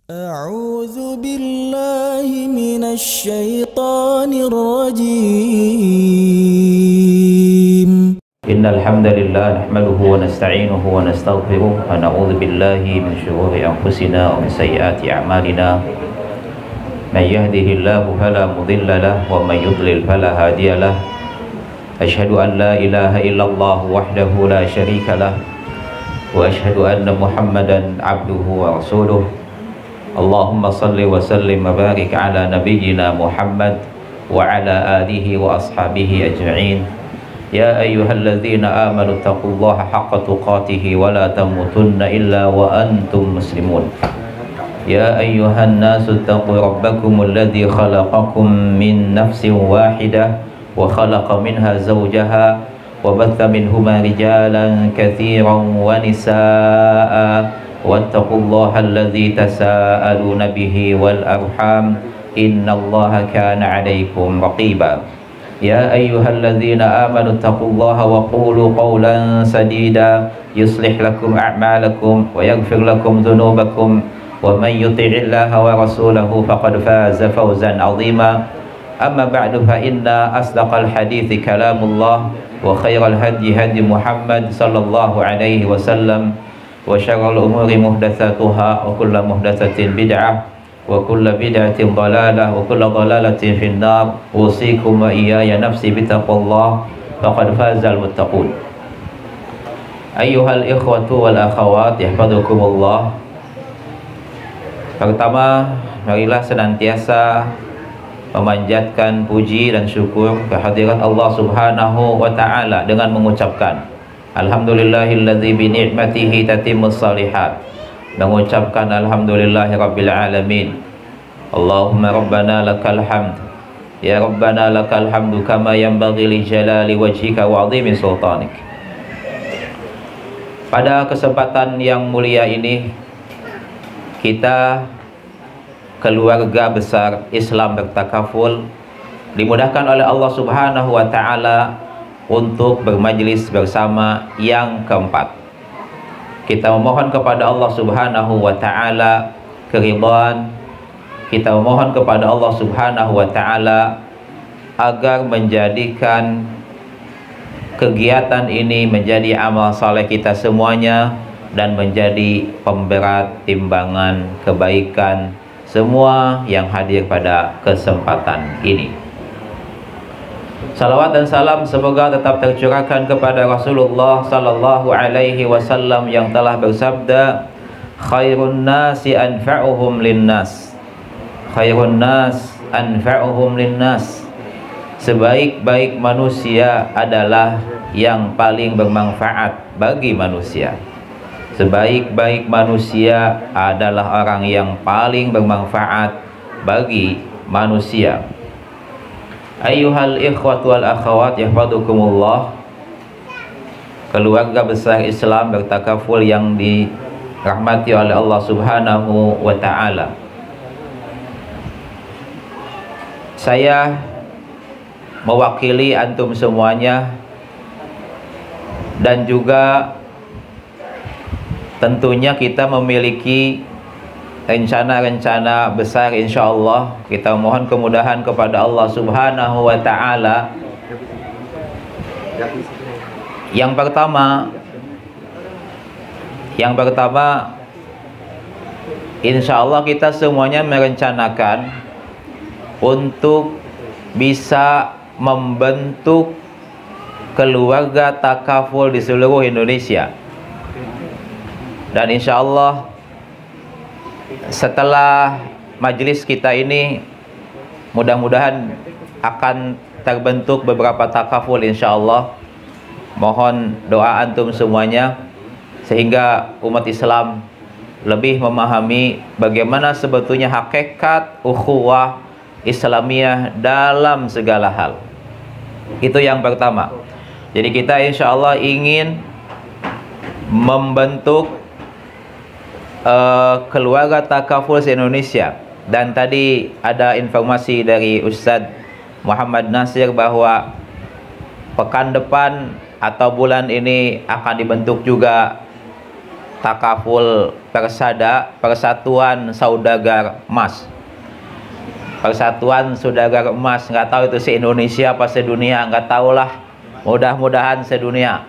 أعوذ بالله من الشيطان الرجيم. إن الحمد لله نحمده ونستعينه ونستغفره ونعوذ بالله من شرور أنفسنا ومن سيئات أعمالنا من يهده الله فلا مضل له ومن يضلل فلا هادي له أشهد أن لا إله إلا الله وحده لا شريك له وأشهد أن محمدا عبده ورسوله اللهم صل وسلم وبارك على نبينا محمد وعلى آله وأصحابه أجمعين يا أيها الذين آمنوا اتقوا الله حق تقاته ولا تموتن إلا وأنتم مسلمون يا أيها الناس اتقوا ربكم الذي خلقكم من نفس واحدة وخلق منها زوجها وبث منهما رجالا كثيرا ونساء واتقوا الله الذي تساءلون به والأرحام إن الله كان عليكم رقيبا يا أيها الذين آمنوا اتقوا الله وقولوا قولا سديدا يصلح لكم أعمالكم ويغفر لكم ذنوبكم ومن يطع الله ورسوله فقد فاز فوزا عظيما أما بعد فإن أصدق الحديث كلام الله وخير الهدي هدي محمد صلى الله عليه وسلم وشر الأمور محدثاتها وكل محدثة بدعة وكل بدعة ضلالة وكل ضلالة في النار أوصيكم وإياي نفسي بتقوى الله فقد فاز المتقون أيها الإخوة والأخوات يحفظكم الله. Pertama, marilah senantiasa memanjatkan puji dan syukur kehadirat Allah Subhanahu wa taala dengan mengucapkan alhamdulillahilladzi bi ni'matihi tatimmus shalihat, mengucapkan alhamdulillahirabbil alamin. Allahumma rabbana lakal hamd ya rabbana lakal hamdu kama yanbaghi li jalali wajhika wa 'azimi sultanik. Pada kesempatan yang mulia ini kita keluarga besar Islam Bertakaful dimudahkan oleh Allah Subhanahu wa taala untuk bermajlis bersama yang keempat. Kita memohon kepada Allah Subhanahu wa taala keridhaan. Kita memohon kepada Allah Subhanahu wa taala agar menjadikan kegiatan ini menjadi amal saleh kita semuanya dan menjadi pemberat timbangan kebaikan semua yang hadir pada kesempatan ini. Salawat dan salam semoga tetap tercurahkan kepada Rasulullah sallallahu alaihi wasallam yang telah bersabda, khairun nasi anfa'uhum linnas. Khairun nas anfa'uhum linnas. Sebaik-baik manusia adalah yang paling bermanfaat bagi manusia. Sebaik-baik manusia adalah orang yang paling bermanfaat bagi manusia. Ayyuhal ikhwatu wal akhawat yahfadukumullah. Keluarga besar Islam Bertakaful yang dirahmati oleh Allah Subhanahu wa taala. Saya mewakili antum semuanya dan juga tentunya kita memiliki rencana-rencana besar insyaallah. Kita mohon kemudahan kepada Allah Subhanahu wa taala. Yang pertama insyaallah kita semuanya merencanakan untuk bisa membentuk keluarga takaful di seluruh Indonesia. Dan insyaallah setelah majelis kita ini mudah-mudahan akan terbentuk beberapa takaful insyaallah. Mohon doa antum semuanya sehingga umat Islam lebih memahami bagaimana sebetulnya hakikat ukhuwah Islamiyah dalam segala hal. Itu yang pertama. Jadi kita insyaallah ingin membentuk keluarga takaful se-Indonesia. Dan tadi ada informasi dari Ustadz Muhammad Nasir bahwa pekan depan atau bulan ini akan dibentuk juga Takaful Persatuan Saudagar Emas. Persatuan Saudagar Emas, nggak tahu itu se-Indonesia apa sedunia, nggak tahulah. Mudah-mudahan sedunia.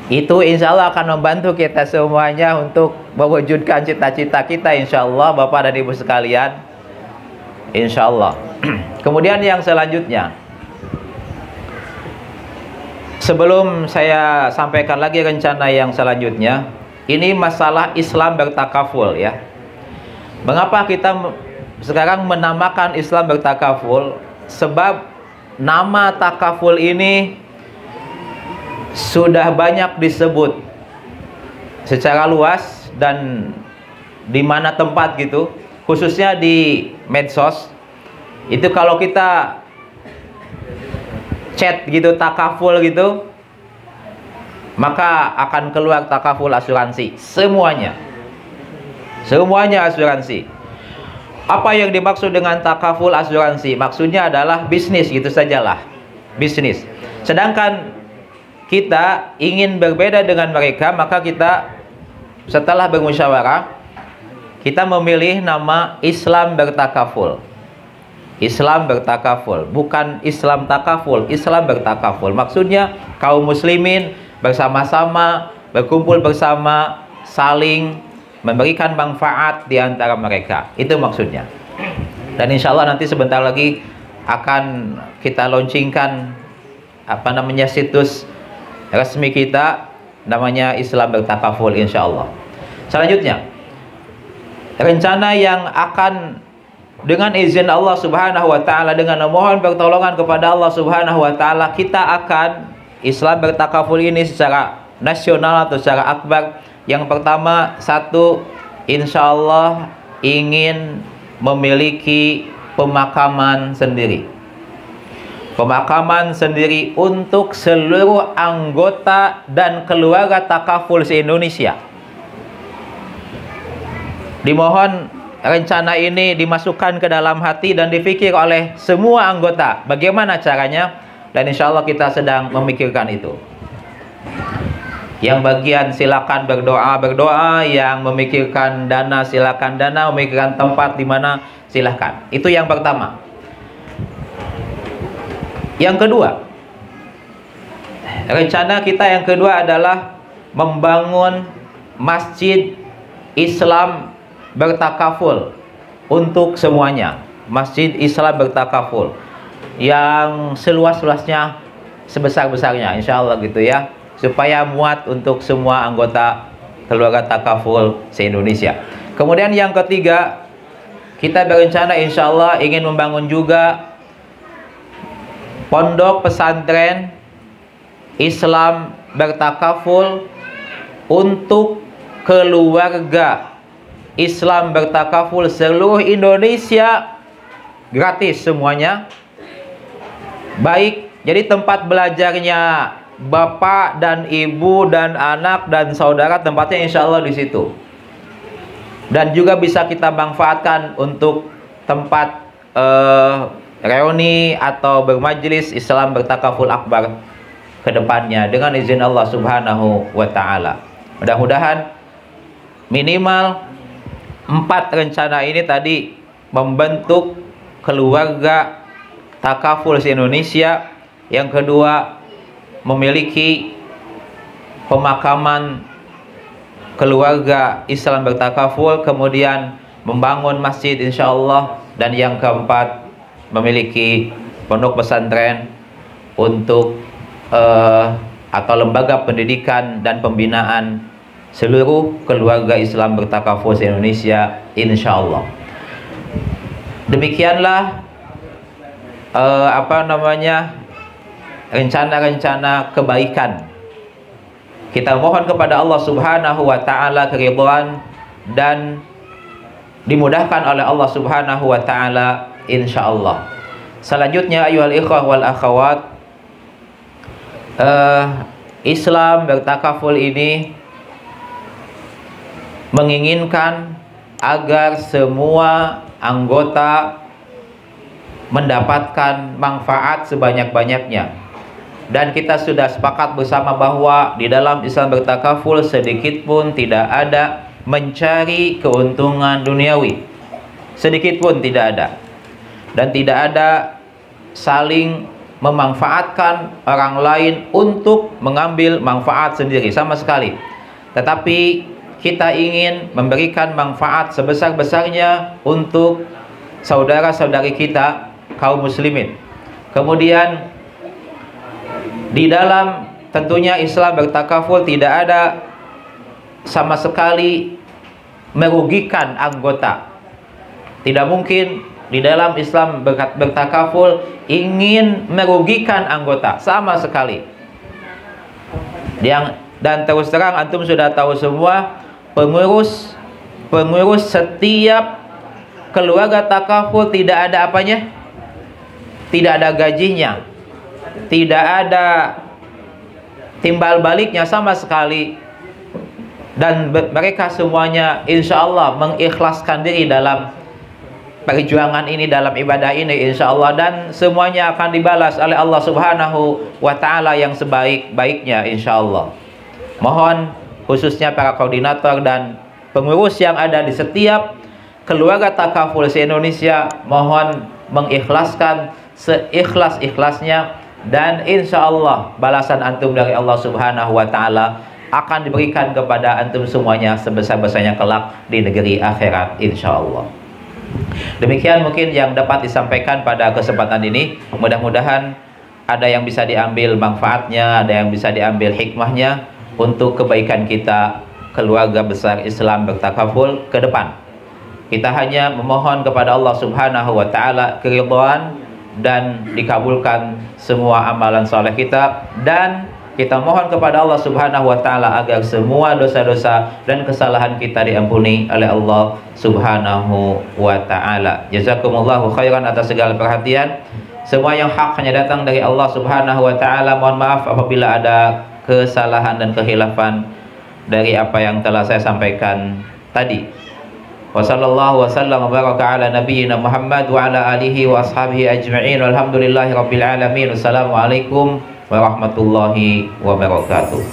Itu insya Allah akan membantu kita semuanya untuk mewujudkan cita-cita kita, insya Allah, Bapak dan Ibu sekalian, insya Allah. Kemudian yang selanjutnya, sebelum saya sampaikan lagi rencana yang selanjutnya, ini masalah Islam bertakaful ya. Mengapa kita sekarang menamakan Islam bertakaful? Sebab nama takaful ini sudah banyak disebut secara luas dan di mana tempat gitu, khususnya di medsos. Itu kalau kita chat gitu takaful gitu, maka akan keluar takaful asuransi, semuanya asuransi. Apa yang dimaksud dengan takaful asuransi? Maksudnya adalah bisnis gitu sajalah, bisnis. Sedangkan kita ingin berbeda dengan mereka, maka kita setelah bermusyawarah, kita memilih nama Islam bertakaful. Islam bertakaful, bukan Islam takaful, Islam bertakaful. Maksudnya kaum muslimin bersama-sama, berkumpul bersama, saling memberikan manfaat di antara mereka. Itu maksudnya. Dan insya Allah nanti sebentar lagi akan kita launchingkan situs resmi kita, namanya Islam bertakaful, insya Allah. Selanjutnya, rencana yang akan dengan izin Allah Subhanahu wa Ta'ala, dengan memohon pertolongan kepada Allah Subhanahu wa Ta'ala, kita akan Islam bertakaful ini secara nasional atau secara akbar. Yang pertama, satu, insya Allah ingin memiliki pemakaman sendiri. Pemakaman sendiri untuk seluruh anggota dan keluarga takaful se-Indonesia. Dimohon rencana ini dimasukkan ke dalam hati dan dipikir oleh semua anggota. Bagaimana caranya? Dan insya Allah kita sedang memikirkan itu. Yang bagian silakan berdoa. Yang memikirkan dana silakan dana. Memikirkan tempat di mana silakan. Itu yang pertama. Yang kedua, rencana kita yang kedua adalah membangun masjid Islam bertakaful untuk semuanya. Masjid Islam bertakaful yang seluas-luasnya, sebesar-besarnya, insya Allah gitu ya, supaya muat untuk semua anggota keluarga takaful se-Indonesia. Kemudian yang ketiga, kita berencana insya Allah ingin membangun juga pondok pesantren Islam bertakaful untuk keluarga Islam bertakaful seluruh Indonesia, gratis semuanya. Baik, jadi tempat belajarnya bapak dan ibu dan anak dan saudara, tempatnya insya Allah di situ. Dan juga bisa kita manfaatkan untuk tempat reuni atau bermajlis Islam bertakaful akbar ke depannya dengan izin Allah Subhanahu wa Ta'ala. Mudah-mudahan minimal 4 rencana ini tadi membentuk keluarga takaful se-Indonesia. Yang kedua, memiliki pemakaman keluarga Islam bertakaful, kemudian membangun masjid insya Allah, dan yang keempat, memiliki pondok pesantren untuk atau lembaga pendidikan dan pembinaan seluruh keluarga Islam bertakaful se-Indonesia, insya Allah. Demikianlah rencana-rencana kebaikan. Kita mohon kepada Allah Subhanahu wa Ta'ala keridhaan dan dimudahkan oleh Allah Subhanahu wa Ta'ala, insya Allah. Selanjutnya, ayuhal ikhwah wal akhawat, Islam bertakaful ini menginginkan agar semua anggota mendapatkan manfaat sebanyak-banyaknya. Dan kita sudah sepakat bersama bahwa di dalam Islam bertakaful sedikit pun tidak ada mencari keuntungan duniawi. Sedikit pun tidak ada. Dan tidak ada saling memanfaatkan orang lain untuk mengambil manfaat sendiri sama sekali. Tetapi kita ingin memberikan manfaat sebesar-besarnya untuk saudara-saudari kita kaum muslimin. Kemudian di dalam tentunya Islam bertakaful tidak ada sama sekali merugikan anggota. Tidak mungkin di dalam Islam bertakaful ingin merugikan anggota sama sekali. Dan terus terang antum sudah tahu semua, pengurus setiap keluarga takaful tidak ada apanya? Tidak ada gajinya. Tidak ada timbal baliknya sama sekali. Dan mereka semuanya insya Allah mengikhlaskan diri dalam perjuangan ini, dalam ibadah ini insya Allah, dan semuanya akan dibalas oleh Allah Subhanahu wa Ta'ala yang sebaik-baiknya insya Allah. Mohon khususnya para koordinator dan pengurus yang ada di setiap keluarga takaful se-Indonesia, mohon mengikhlaskan seikhlas-ikhlasnya, dan insya Allah balasan antum dari Allah Subhanahu wa Ta'ala akan diberikan kepada antum semuanya sebesar-besarnya kelak di negeri akhirat insya Allah. Demikian mungkin yang dapat disampaikan pada kesempatan ini. Mudah-mudahan ada yang bisa diambil manfaatnya, ada yang bisa diambil hikmahnya untuk kebaikan kita keluarga besar Islam bertakaful ke depan. Kita hanya memohon kepada Allah Subhanahu wa Ta'ala keridhaan dan dikabulkan semua amalan soleh kita, dan kita mohon kepada Allah Subhanahu wa Ta'ala agar semua dosa-dosa dan kesalahan kita diampuni oleh Allah Subhanahu wa Ta'ala. Jazakumullahu khairan atas segala perhatian. Semua yang hak hanya datang dari Allah Subhanahu wa Ta'ala. Mohon maaf apabila ada kesalahan dan kehilafan dari apa yang telah saya sampaikan tadi. Wa sallallahu wa sallam wa baraka ala nabiyyina Muhammad wa ala alihi wa ashabihi ajma'in. Walhamdulillahi rabbil alamin. Wassalamualaikum warahmatullahi wabarakatuh.